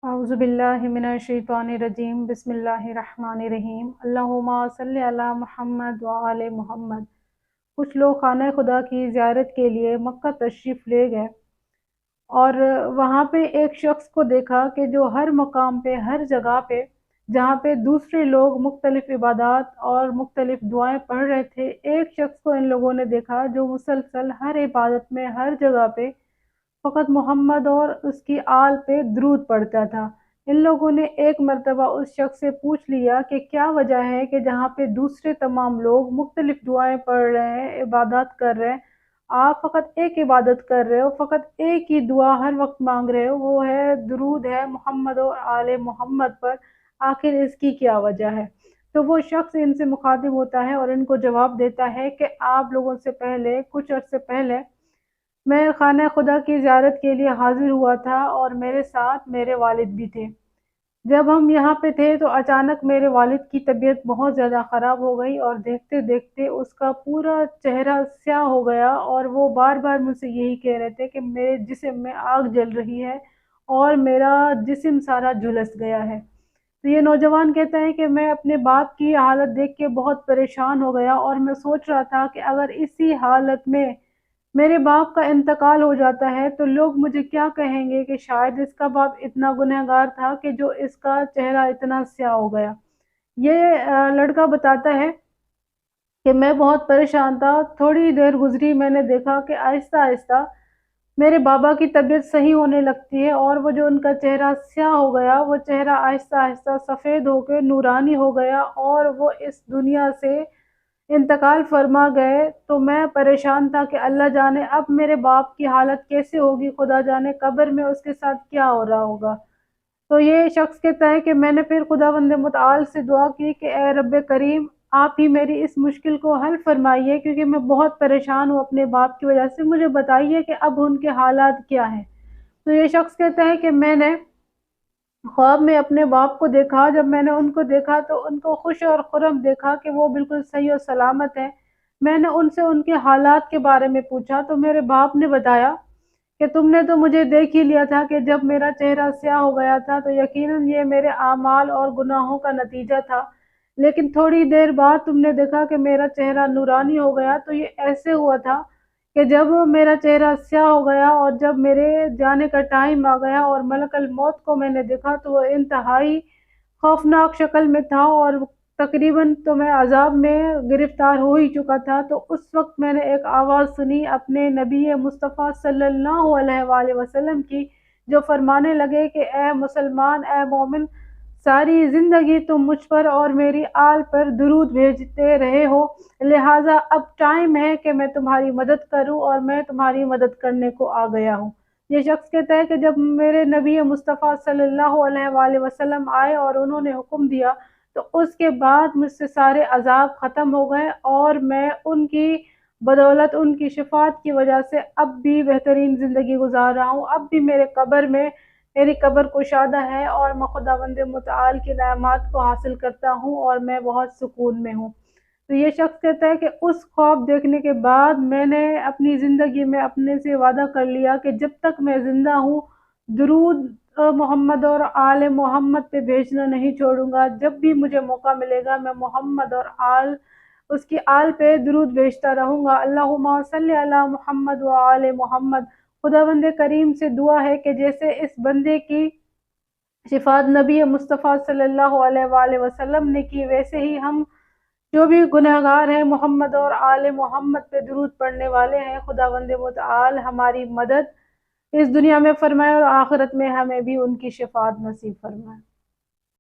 اعوذ باللہ من الشیطان الرجیم بسم اللہ الرحمن الرحیم اللہم صلی علی محمد وآل محمد۔ کچھ لوگ خانہ خدا کی زیارت کے لیے مکہ تشریف لے گئے اور وہاں پہ ایک شخص کو دیکھا کہ جو ہر مقام پہ ہر جگہ پہ جہاں پہ دوسرے لوگ مختلف عبادات اور مختلف دعائیں پڑھ رہے تھے، ایک شخص کو ان لوگوں نے دیکھا جو مسلسل ہر عبادت میں ہر جگہ پہ فقط محمد اور اس کی آل پہ درود پڑھتا تھا۔ ان لوگوں نے ایک مرتبہ اس شخص سے پوچھ لیا کہ کیا وجہ ہے کہ جہاں پہ دوسرے تمام لوگ مختلف دعائیں پڑھ رہے ہیں، عبادات کر رہے ہیں، آپ فقط ایک عبادت کر رہے ہو، فقط ایک ہی دعا ہر وقت مانگ رہے ہو، وہ ہے درود ہے محمد اور آل محمد پر، آخر اس کی کیا وجہ ہے؟ تو وہ شخص ان سے مخاطب ہوتا ہے اور ان کو جواب دیتا ہے کہ آپ لوگوں سے پہلے کچھ عرصے پہلے میں خانہ خدا کی زیارت کے لیے حاضر ہوا تھا اور میرے ساتھ میرے والد بھی تھے۔ جب ہم یہاں پہ تھے تو اچانک میرے والد کی طبیعت بہت زیادہ خراب ہو گئی اور دیکھتے دیکھتے اس کا پورا چہرہ سیاہ ہو گیا اور وہ بار بار مجھ سے یہی کہہ رہے تھے کہ میرے جسم میں آگ جل رہی ہے اور میرا جسم سارا جھلس گیا ہے۔ تو یہ نوجوان کہتا ہے کہ میں اپنے باپ کی حالت دیکھ کے بہت پریشان ہو گیا اور میں سوچ رہا تھا کہ اگر اسی حالت میں میرے باپ کا انتقال ہو جاتا ہے تو لوگ مجھے کیا کہیں گے کہ شاید اس کا باپ اتنا گنہگار تھا کہ جو اس کا چہرہ اتنا سیاہ ہو گیا۔ یہ لڑکا بتاتا ہے کہ میں بہت پریشان تھا، تھوڑی دیر گزری، میں نے دیکھا کہ آہستہ آہستہ میرے بابا کی طبیعت صحیح ہونے لگتی ہے اور وہ جو ان کا چہرہ سیاہ ہو گیا، وہ چہرہ آہستہ آہستہ سفید ہو کے نورانی ہو گیا اور وہ اس دنیا سے انتقال فرما گئے۔ تو میں پریشان تھا کہ اللہ جانے اب میرے باپ کی حالت کیسے ہوگی، خدا جانے قبر میں اس کے ساتھ کیا ہو رہا ہوگا۔ تو یہ شخص کہتا ہے کہ میں نے پھر خداوند متعال سے دعا کی کہ اے رب کریم، آپ ہی میری اس مشکل کو حل فرمائیے کیونکہ میں بہت پریشان ہوں اپنے باپ کی وجہ سے، مجھے بتائیے کہ اب ان کے حالات کیا ہیں۔ تو یہ شخص کہتا ہے کہ میں نے خواب میں اپنے باپ کو دیکھا، جب میں نے ان کو دیکھا تو ان کو خوش اور خرم دیکھا کہ وہ بالکل صحیح اور سلامت ہیں۔ میں نے ان سے ان کے حالات کے بارے میں پوچھا تو میرے باپ نے بتایا کہ تم نے تو مجھے دیکھ ہی لیا تھا کہ جب میرا چہرہ سیاہ ہو گیا تھا تو یقیناً یہ میرے اعمال اور گناہوں کا نتیجہ تھا، لیکن تھوڑی دیر بعد تم نے دیکھا کہ میرا چہرہ نورانی ہو گیا۔ تو یہ ایسے ہوا تھا کہ جب میرا چہرہ سیاہ ہو گیا اور جب میرے جانے کا ٹائم آ گیا اور ملک الموت کو میں نے دیکھا تو وہ انتہائی خوفناک شکل میں تھا اور تقریباً تو میں عذاب میں گرفتار ہو ہی چکا تھا۔ تو اس وقت میں نے ایک آواز سنی اپنے نبی مصطفیٰ صلی اللہ علیہ وآلہ وسلم کی، جو فرمانے لگے کہ اے مسلمان، اے مومن، ساری زندگی تم مجھ پر اور میری آل پر درود بھیجتے رہے ہو، لہٰذا اب ٹائم ہے کہ میں تمہاری مدد کروں اور میں تمہاری مدد کرنے کو آ گیا ہوں۔ یہ شخص کہتا ہے کہ جب میرے نبی مصطفیٰ صلی اللہ علیہ وآلہ وسلم آئے اور انہوں نے حکم دیا تو اس کے بعد مجھ سے سارے عذاب ختم ہو گئے اور میں ان کی بدولت، ان کی شفاعت کی وجہ سے اب بھی بہترین زندگی گزار رہا ہوں۔ اب بھی میرے قبر میں میری قبر کشادہ ہے اور میں خداوند متعال کی نعمات کو حاصل کرتا ہوں اور میں بہت سکون میں ہوں۔ تو یہ شخص کہتا ہے کہ اس خواب دیکھنے کے بعد میں نے اپنی زندگی میں اپنے سے وعدہ کر لیا کہ جب تک میں زندہ ہوں درود محمد اور آل محمد پہ بھیجنا نہیں چھوڑوں گا۔ جب بھی مجھے موقع ملے گا میں محمد اور اس کی آل پہ درود بھیجتا رہوں گا۔ اللہم صلی علی محمد و آل محمد۔ خداوند کریم سے دعا ہے کہ جیسے اس بندے کی شفاعت نبی مصطفیٰ صلی اللہ علیہ وآلہ وسلم نے کی، ویسے ہی ہم جو بھی گنہگار ہیں محمد اور آل محمد پہ درود پڑھنے والے ہیں، خداوند متعال ہماری مدد اس دنیا میں فرمائے اور آخرت میں ہمیں بھی ان کی شفاعت نصیب فرمائے۔